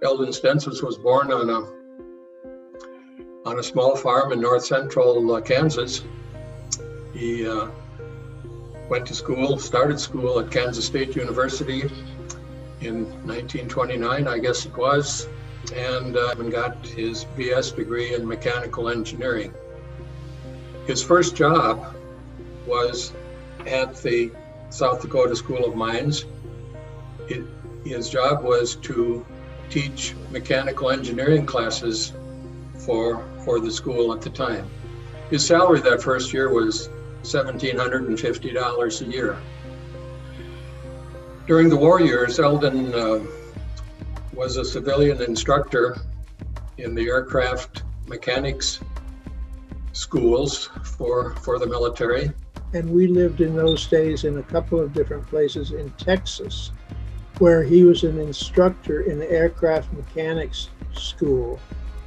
Eldon Stensaas was born on a small farm in north central Kansas. He started school at Kansas State University in 1929, I guess it was, and got his BS degree in mechanical engineering. His first job was at the South Dakota School of Mines. His job was to teach mechanical engineering classes for the school at the time. His salary that first year was $1,750 a year. During the war years, Eldon was a civilian instructor in the aircraft mechanics schools for the military. And we lived in those days in a couple of different places in Texas, where he was an instructor in the aircraft mechanics school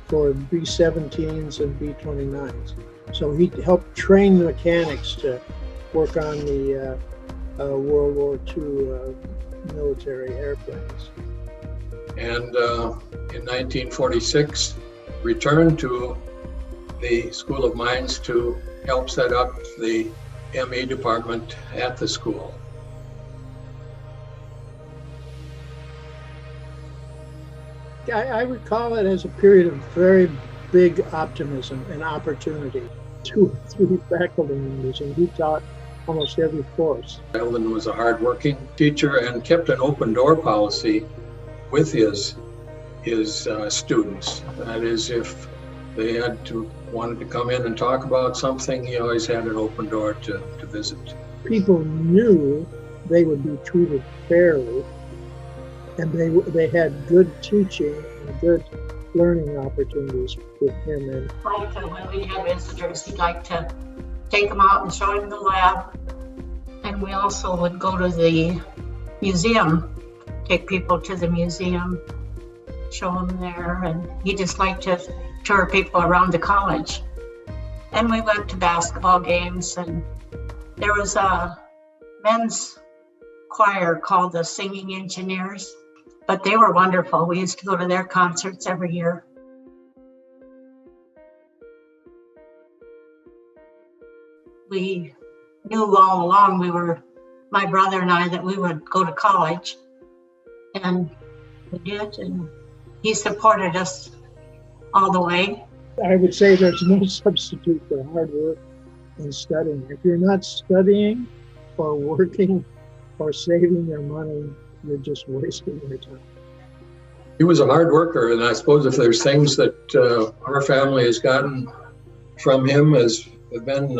for B-17s and B-29s. So he helped train the mechanics to work on the World War II military airplanes. And in 1946, returned to the School of Mines to help set up the ME department at the school. I recall it as a period of very big optimism and opportunity. 2 or 3 faculty members, and he taught almost every course. Eldon was a hardworking teacher and kept an open door policy with his students. That is, if they wanted to come in and talk about something, he always had an open door to visit. People knew they would be treated fairly, and they had good teaching and good learning opportunities with him. And when we had visitors, he'd like to take them out and show them the lab. And we also would go to the museum, take people to the museum, show them there. And he just liked to tour people around the college. And we went to basketball games, and there was a men's choir called the Singing Engineers, but they were wonderful. We used to go to their concerts every year. We knew all along my brother and I, that we would go to college, and we did, and he supported us all the way. I would say there's no substitute for hard work and studying. If you're not studying or working or saving your money, you're just wasting your time. He was a hard worker, and I suppose if there's things that our family has gotten from him has been,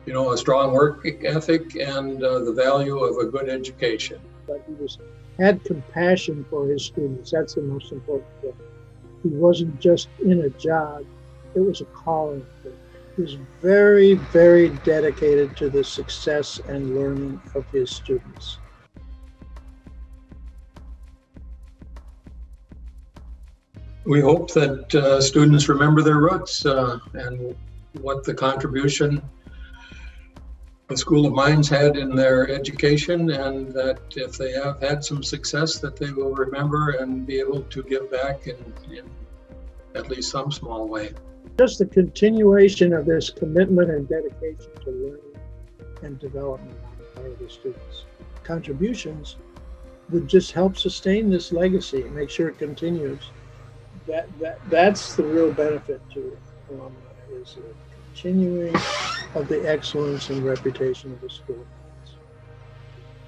a strong work ethic and the value of a good education. But he had compassion for his students. That's the most important thing. He wasn't just in a job, it was a calling. He was very, very dedicated to the success and learning of his students. We hope that students remember their roots and what the contribution the School of Mines had in their education, and that if they have had some success, that they will remember and be able to give back in at least some small way. Just the continuation of this commitment and dedication to learning and development on the part of the students. Contributions would just help sustain this legacy and make sure it continues. That's the real benefit to alumni, is the continuing of the excellence and reputation of the school.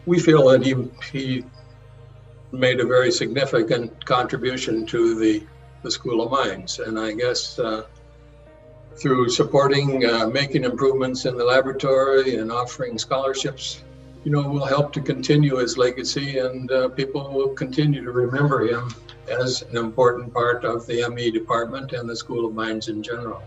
We feel that he made a very significant contribution to the School of Mines, and I guess through supporting, making improvements in the laboratory and offering scholarships, will help to continue his legacy, and people will continue to remember him as an important part of the ME department and the School of Mines in general.